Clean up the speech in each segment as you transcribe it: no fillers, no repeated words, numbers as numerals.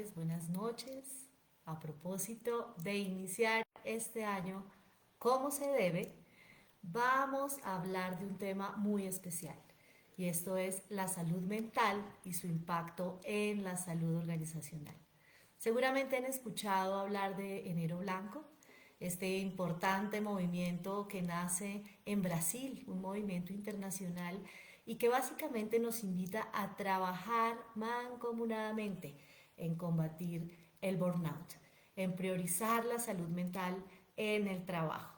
tardes, buenas noches. A propósito de iniciar este año como se debe, vamos a hablar de un tema muy especial y esto es la salud mental y su impacto en la salud organizacional. Seguramente han escuchado hablar de Enero Blanco, este importante movimiento que nace en Brasil, un movimiento internacional y que básicamente nos invita a trabajar mancomunadamente en combatir el burnout, en priorizar la salud mental en el trabajo.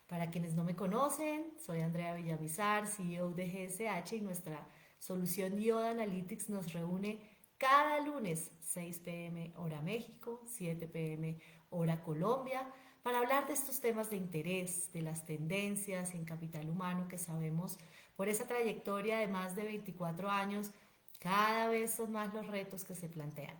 Para quienes no me conocen, soy Andrea Villamizar, CEO de GSH y nuestra solución Yoda Analytics nos reúne cada lunes 6 p.m. hora México, 7 p.m. hora Colombia, para hablar de estos temas de interés, de las tendencias en capital humano que sabemos por esa trayectoria de más de 24 años, cada vez son más los retos que se plantean.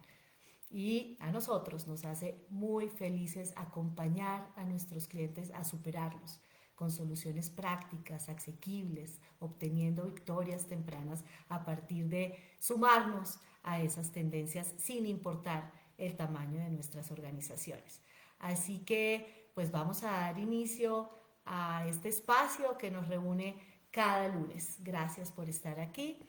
Y a nosotros nos hace muy felices acompañar a nuestros clientes a superarlos con soluciones prácticas, asequibles, obteniendo victorias tempranas a partir de sumarnos a esas tendencias sin importar el tamaño de nuestras organizaciones. Así que pues vamos a dar inicio a este espacio que nos reúne cada lunes. Gracias por estar aquí.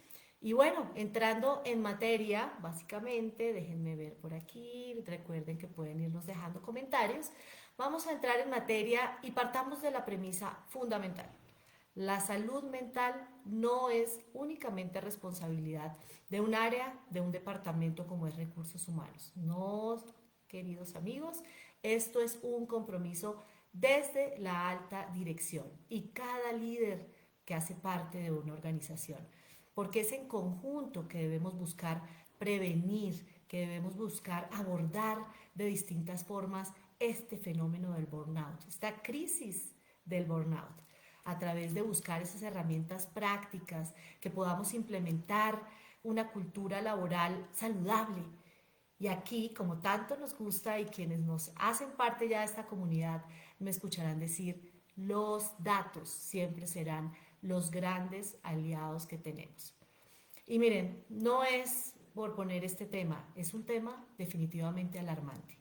Y bueno, entrando en materia, básicamente, déjenme ver por aquí, recuerden que pueden irnos dejando comentarios. Vamos a entrar en materia y partamos de la premisa fundamental. La salud mental no es únicamente responsabilidad de un área, de un departamento como es recursos humanos. No, queridos amigos, esto es un compromiso desde la alta dirección y cada líder que hace parte de una organización porque es en conjunto que debemos buscar prevenir, que debemos buscar abordar de distintas formas este fenómeno del burnout, esta crisis del burnout, a través de buscar esas herramientas prácticas que podamos implementar una cultura laboral saludable. Y aquí, como tanto nos gusta y quienes nos hacen parte ya de esta comunidad me escucharán decir, los datos siempre serán los grandes aliados que tenemos. Y miren, no es por poner este tema, es un tema definitivamente alarmante.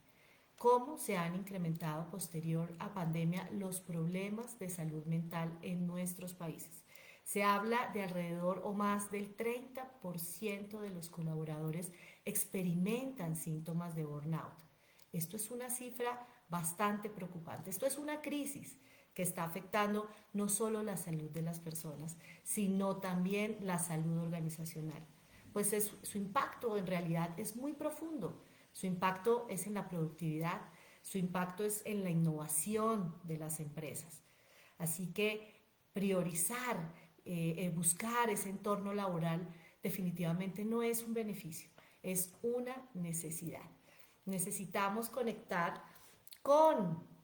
¿Cómo se han incrementado posterior a pandemia los problemas de salud mental en nuestros países? Se habla de alrededor o más del 30% de los colaboradores experimentan síntomas de burnout. Esto es una cifra bastante preocupante. Esto es una crisis que está afectando no solo la salud de las personas, sino también la salud organizacional. Pues su impacto en realidad es muy profundo. Su impacto es en la productividad, su impacto es en la innovación de las empresas. Así que priorizar, buscar ese entorno laboral definitivamente no es un beneficio, es una necesidad. Necesitamos conectar con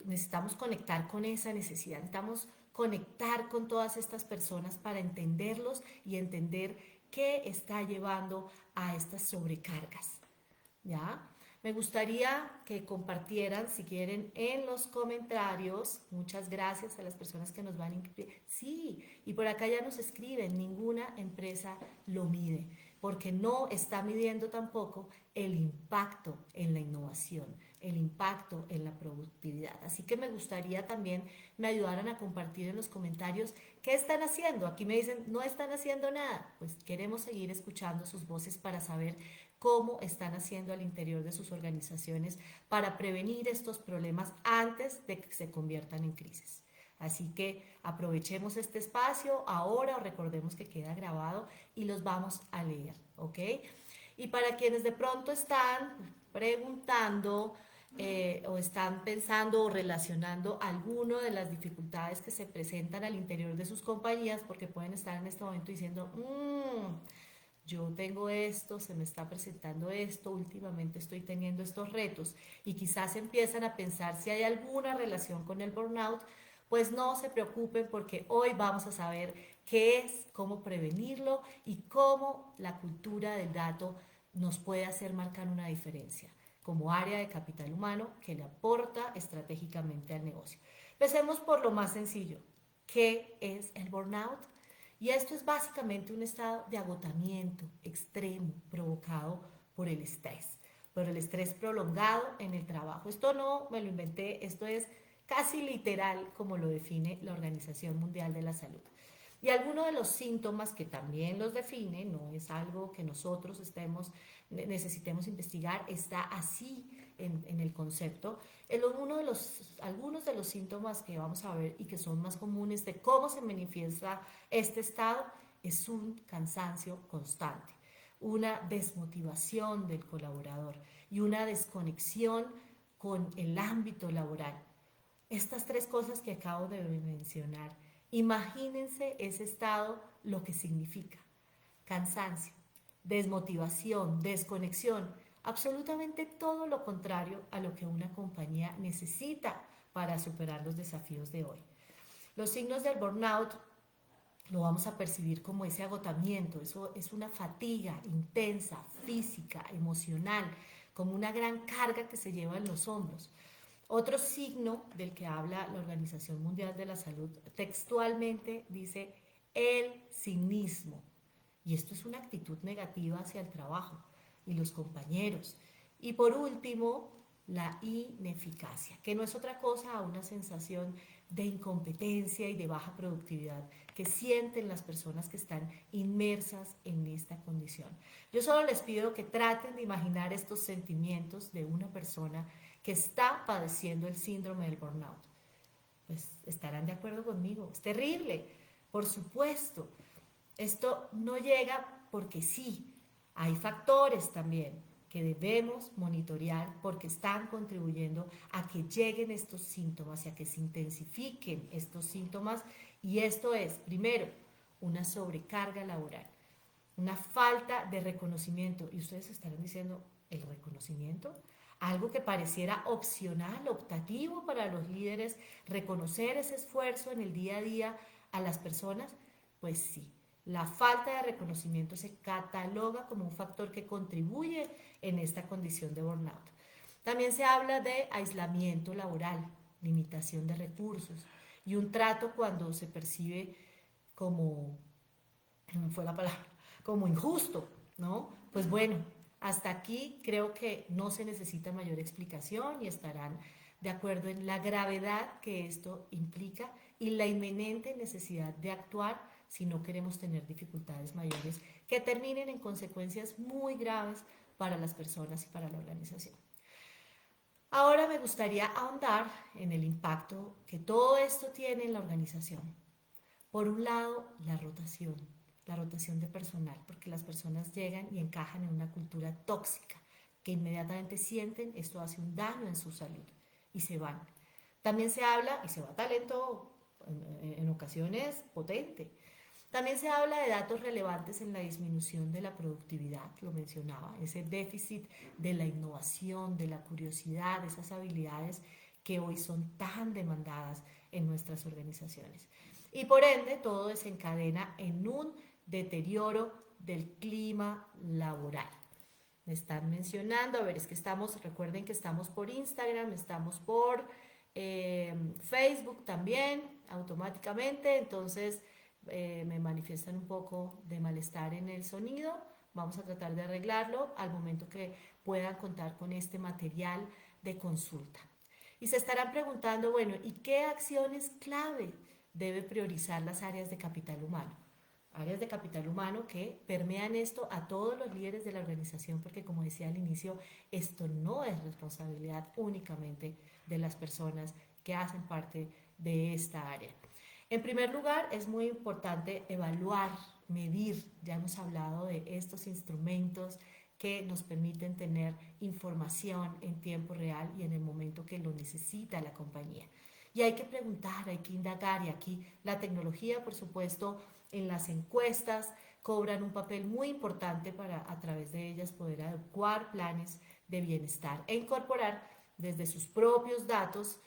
necesitamos conectar con esa necesidad, necesitamos conectar con todas estas personas para entenderlos y entender qué está llevando a estas sobrecargas. ¿Ya? Me gustaría que compartieran, si quieren, en los comentarios. Muchas gracias a las personas que nos van a inscribir. Sí, y por acá ya nos escriben, ninguna empresa lo mide, porque no está midiendo tampoco el impacto en la innovación, el impacto en la productividad. Así que me gustaría también me ayudaran a compartir en los comentarios qué están haciendo. Aquí me dicen, no están haciendo nada. Pues queremos seguir escuchando sus voces para saber cómo están haciendo al interior de sus organizaciones para prevenir estos problemas antes de que se conviertan en crisis. Así que aprovechemos este espacio ahora o recordemos que queda grabado y los vamos a leer, ¿ok? Y para quienes de pronto están preguntando o están pensando o relacionando alguno de las dificultades que se presentan al interior de sus compañías, porque pueden estar en este momento diciendo, yo tengo esto, se me está presentando esto, últimamente estoy teniendo estos retos y quizás empiezan a pensar si hay alguna relación con el burnout, pues no se preocupen porque hoy vamos a saber qué es, cómo prevenirlo y cómo la cultura del dato nos puede hacer marcar una diferencia como área de capital humano que le aporta estratégicamente al negocio. Empecemos por lo más sencillo. ¿Qué es el burnout? Y esto es básicamente un estado de agotamiento extremo provocado por el estrés. por el estrés prolongado en el trabajo. Esto no me lo inventé, esto es casi literal como lo define la Organización Mundial de la Salud. Y algunos de los síntomas que también los define, no es algo que nosotros necesitemos investigar, está así en el concepto. Algunos de los síntomas que vamos a ver y que son más comunes de cómo se manifiesta este estado es un cansancio constante, una desmotivación del colaborador y una desconexión con el ámbito laboral. Estas tres cosas que acabo de mencionar, imagínense ese estado, lo que significa: cansancio, desmotivación, desconexión, absolutamente todo lo contrario a lo que una compañía necesita para superar los desafíos de hoy. Los signos del burnout lo vamos a percibir como ese agotamiento, eso es una fatiga intensa, física, emocional, como una gran carga que se lleva en los hombros. Otro signo del que habla la Organización Mundial de la Salud textualmente dice el cinismo. Y esto es una actitud negativa hacia el trabajo y los compañeros. Y por último, la ineficacia, que no es otra cosa a una sensación de incompetencia y de baja productividad que sienten las personas que están inmersas en esta condición. Yo solo les pido que traten de imaginar estos sentimientos de una persona que está padeciendo el síndrome del burnout. Pues estarán de acuerdo conmigo, es terrible, por supuesto. Esto no llega porque sí, hay factores también que debemos monitorear porque están contribuyendo a que lleguen estos síntomas y a que se intensifiquen estos síntomas. Y esto es, primero, una sobrecarga laboral, una falta de reconocimiento. Y ustedes estarán diciendo, ¿el reconocimiento? Algo que pareciera opcional, optativo para los líderes, reconocer ese esfuerzo en el día a día a las personas. Pues sí, la falta de reconocimiento se cataloga como un factor que contribuye en esta condición de burnout. También se habla de aislamiento laboral, limitación de recursos y un trato cuando se percibe como, no fue la palabra, como injusto, ¿no? Pues bueno, hasta aquí creo que no se necesita mayor explicación y estarán de acuerdo en la gravedad que esto implica y la inminente necesidad de actuar si no queremos tener dificultades mayores que terminen en consecuencias muy graves para las personas y para la organización. Ahora me gustaría ahondar en el impacto que todo esto tiene en la organización. Por un lado, la rotación de personal, porque las personas llegan y encajan en una cultura tóxica, que inmediatamente sienten esto hace un daño en su salud y se van. También se habla, y se va talento en ocasiones potente. También se habla de datos relevantes en la disminución de la productividad, lo mencionaba, ese déficit de la innovación, de la curiosidad, de esas habilidades que hoy son tan demandadas en nuestras organizaciones. Y por ende, todo desencadena en un deterioro del clima laboral. Me están mencionando, a ver, es que recuerden que estamos por Instagram, estamos por Facebook también, automáticamente, entonces me manifiestan un poco de malestar en el sonido. Vamos a tratar de arreglarlo al momento que puedan contar con este material de consulta. Y se estarán preguntando, bueno, ¿y qué acciones clave debe priorizar las áreas de capital humano? Áreas de capital humano que permean esto a todos los líderes de la organización, porque como decía al inicio, esto no es responsabilidad únicamente de las personas que hacen parte de esta área. En primer lugar, es muy importante evaluar, medir. Ya hemos hablado de estos instrumentos que nos permiten tener información en tiempo real y en el momento que lo necesita la compañía. Y hay que preguntar, hay que indagar, y aquí la tecnología, por supuesto, en las encuestas cobran un papel muy importante para a través de ellas poder adecuar planes de bienestar e incorporar desde sus propios datos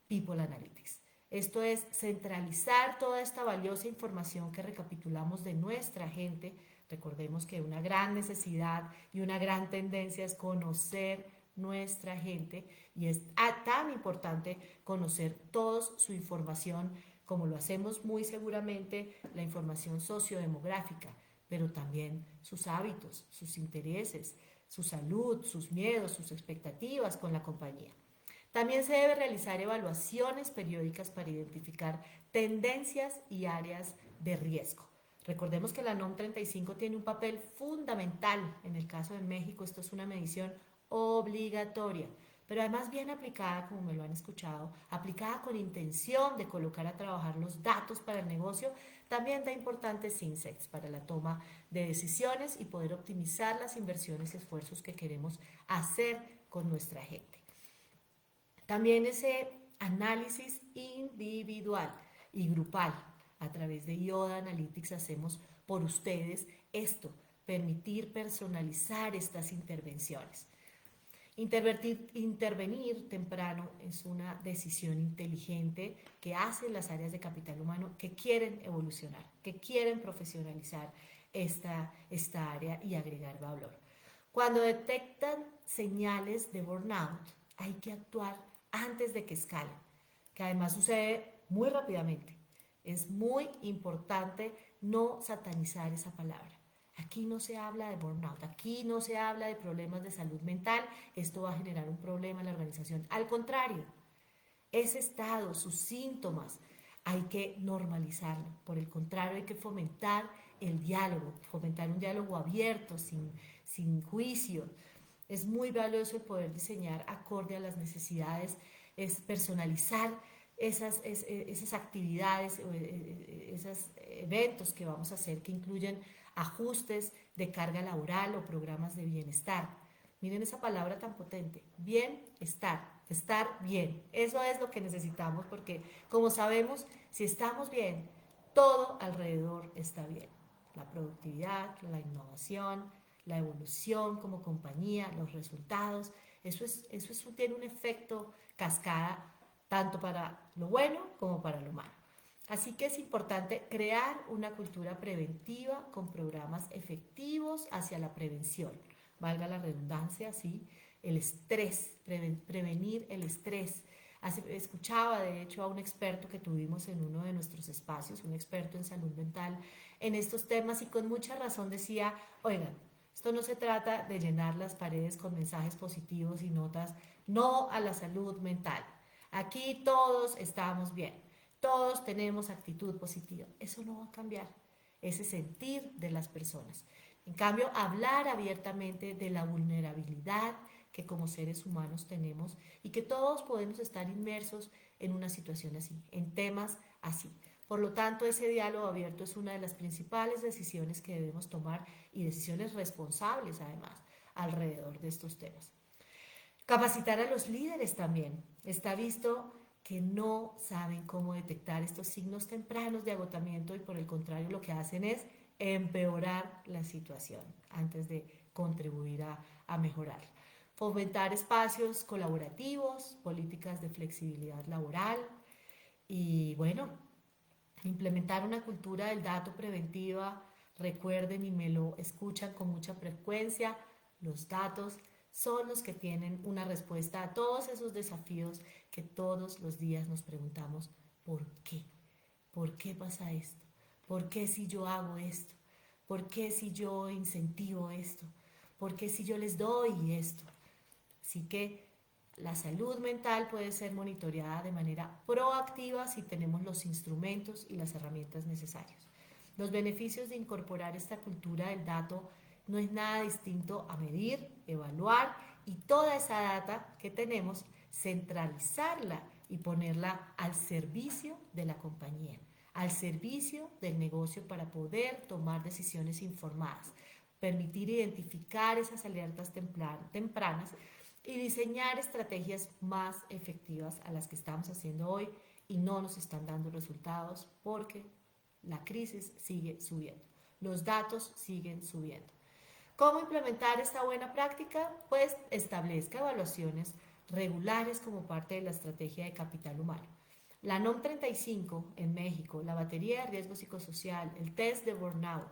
People Analytics. Esto es centralizar toda esta valiosa información que recapitulamos de nuestra gente. Recordemos que una gran necesidad y una gran tendencia es conocer nuestra gente y es tan importante conocer toda su información como lo hacemos muy seguramente la información sociodemográfica, pero también sus hábitos, sus intereses, su salud, sus miedos, sus expectativas con la compañía. También se debe realizar evaluaciones periódicas para identificar tendencias y áreas de riesgo. Recordemos que la NOM 35 tiene un papel fundamental. En el caso de México, esto es una medición obligatoria, pero además bien aplicada, como me lo han escuchado, aplicada con intención de colocar a trabajar los datos para el negocio, también da importantes insights para la toma de decisiones y poder optimizar las inversiones y esfuerzos que queremos hacer con nuestra gente. También ese análisis individual y grupal. A través de Yoda Analytics hacemos por ustedes esto, permitir personalizar estas intervenciones. Intervenir temprano es una decisión inteligente que hacen las áreas de capital humano que quieren evolucionar, que quieren profesionalizar esta área y agregar valor. Cuando detectan señales de burnout, hay que actuar antes de que escalen, que además sucede muy rápidamente. Es muy importante no satanizar esa palabra. Aquí no se habla de burnout, aquí no se habla de problemas de salud mental, esto va a generar un problema en la organización. Al contrario, ese estado, sus síntomas, hay que normalizarlo. Por el contrario, hay que fomentar el diálogo, fomentar un diálogo abierto, sin juicio. Es muy valioso el poder diseñar acorde a las necesidades, es personalizar esas actividades, esos eventos que vamos a hacer que incluyen ajustes de carga laboral o programas de bienestar. Miren esa palabra tan potente, bienestar, estar bien. Eso es lo que necesitamos porque, como sabemos, si estamos bien, todo alrededor está bien. La productividad, la innovación, la evolución como compañía, los resultados, eso tiene un efecto cascada tanto para lo bueno como para lo malo. Así que es importante crear una cultura preventiva con programas efectivos hacia la prevención. Valga la redundancia, ¿sí? El estrés, prevenir el estrés. Escuchaba de hecho a un experto que tuvimos en uno de nuestros espacios, un experto en salud mental en estos temas y con mucha razón decía, oigan, esto no se trata de llenar las paredes con mensajes positivos y notas no a la salud mental. Aquí todos estamos bien, todos tenemos actitud positiva. Eso no va a cambiar, ese sentir de las personas. En cambio, hablar abiertamente de la vulnerabilidad que como seres humanos tenemos y que todos podemos estar inmersos en una situación así, en temas así. Por lo tanto, ese diálogo abierto es una de las principales decisiones que debemos tomar y decisiones responsables además alrededor de estos temas. Capacitar a los líderes también. Está visto que no saben cómo detectar estos signos tempranos de agotamiento y por el contrario lo que hacen es empeorar la situación antes de contribuir a mejorar. Fomentar espacios colaborativos, políticas de flexibilidad laboral y bueno, implementar una cultura del dato preventiva. Recuerden y me lo escuchan con mucha frecuencia, los datos son los que tienen una respuesta a todos esos desafíos que todos los días nos preguntamos, ¿por qué? ¿Por qué pasa esto? ¿Por qué si yo hago esto? ¿Por qué si yo incentivo esto? ¿Por qué si yo les doy esto? Así que la salud mental puede ser monitoreada de manera proactiva si tenemos los instrumentos y las herramientas necesarias. Los beneficios de incorporar esta cultura del dato no es nada distinto a medir, evaluar y toda esa data que tenemos, centralizarla y ponerla al servicio de la compañía, al servicio del negocio para poder tomar decisiones informadas, permitir identificar esas alertas tempranas y diseñar estrategias más efectivas a las que estamos haciendo hoy y no nos están dando resultados porque la crisis sigue subiendo, los datos siguen subiendo. ¿Cómo implementar esta buena práctica? Pues establezca evaluaciones regulares como parte de la estrategia de capital humano. La NOM 35 en México, la batería de riesgo psicosocial, el test de burnout,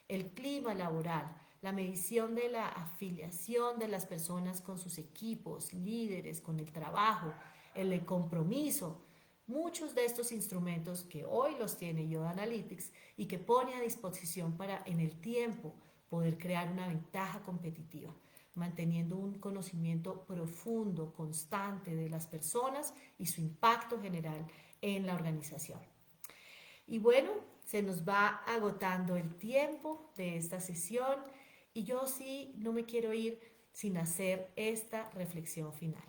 el clima laboral, la medición de la afiliación de las personas con sus equipos, líderes, con el trabajo, el compromiso. Muchos de estos instrumentos que hoy los tiene Yoda Analytics y que pone a disposición para en el tiempo poder crear una ventaja competitiva. manteniendo un conocimiento profundo, constante de las personas y su impacto general en la organización. Y bueno, se nos va agotando el tiempo de esta sesión y yo sí no me quiero ir sin hacer esta reflexión final.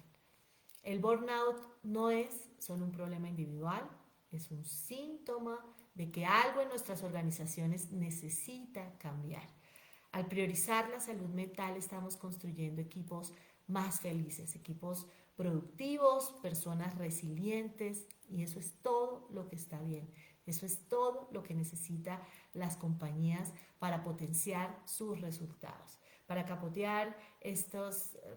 El burnout no es solo un problema individual, es un síntoma de que algo en nuestras organizaciones necesita cambiar. Al priorizar la salud mental estamos construyendo equipos más felices, equipos productivos, personas resilientes y eso es todo lo que está bien. Eso es todo lo que necesitan las compañías para potenciar sus resultados, para capotear esta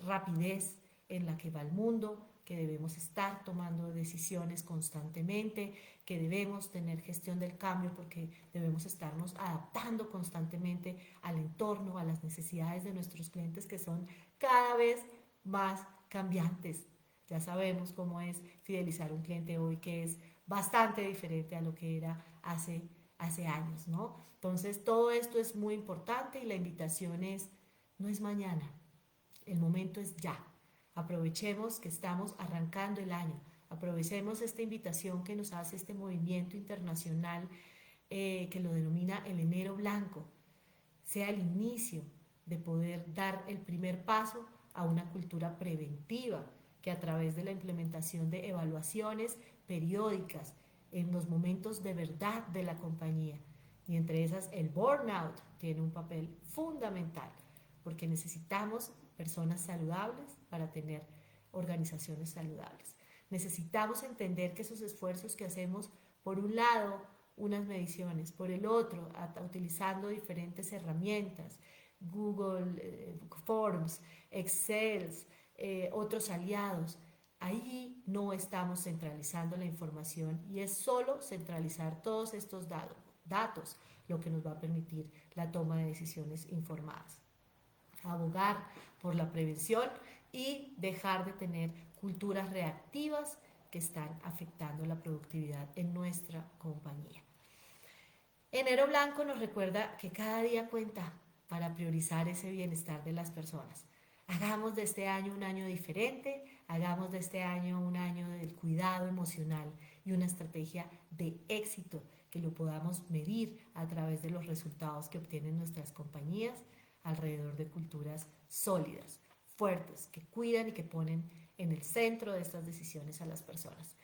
rapidez en la que va el mundo, que debemos estar tomando decisiones constantemente, que debemos tener gestión del cambio porque debemos estarnos adaptando constantemente al entorno, a las necesidades de nuestros clientes que son cada vez más cambiantes. Ya sabemos cómo es fidelizar un cliente hoy, que es bastante diferente a lo que era hace años, ¿no? Entonces todo esto es muy importante y la invitación es, no es mañana, el momento es ya. Aprovechemos que estamos arrancando el año, aprovechemos esta invitación que nos hace este movimiento internacional que lo denomina el enero blanco, sea el inicio de poder dar el primer paso a una cultura preventiva que a través de la implementación de evaluaciones periódicas en los momentos de verdad de la compañía y entre esas el burnout tiene un papel fundamental porque necesitamos personas saludables para tener organizaciones saludables. Necesitamos entender que esos esfuerzos que hacemos, por un lado, unas mediciones, por el otro, utilizando diferentes herramientas, Google Forms, Excel, otros aliados, ahí no estamos centralizando la información y es solo centralizar todos estos datos lo que nos va a permitir la toma de decisiones informadas. Abogar por la prevención y dejar de tener culturas reactivas que están afectando la productividad en nuestra compañía. Enero Blanco nos recuerda que cada día cuenta para priorizar ese bienestar de las personas. Hagamos de este año un año diferente, hagamos de este año un año del cuidado emocional y una estrategia de éxito que lo podamos medir a través de los resultados que obtienen nuestras compañías alrededor de culturas sólidas, fuertes, que cuidan y que ponen en el centro de estas decisiones a las personas.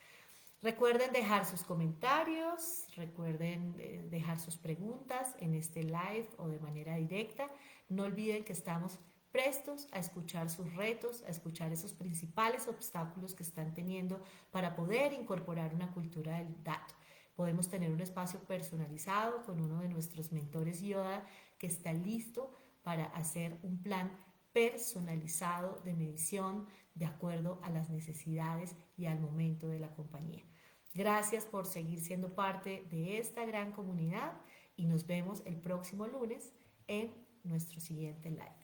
Recuerden dejar sus comentarios, recuerden dejar sus preguntas en este live o de manera directa. No olviden que estamos prestos a escuchar sus retos, a escuchar esos principales obstáculos que están teniendo para poder incorporar una cultura del dato. Podemos tener un espacio personalizado con uno de nuestros mentores Yoda que está listo para hacer un plan personalizado de medición de acuerdo a las necesidades y al momento de la compañía. Gracias por seguir siendo parte de esta gran comunidad y nos vemos el próximo lunes en nuestro siguiente live.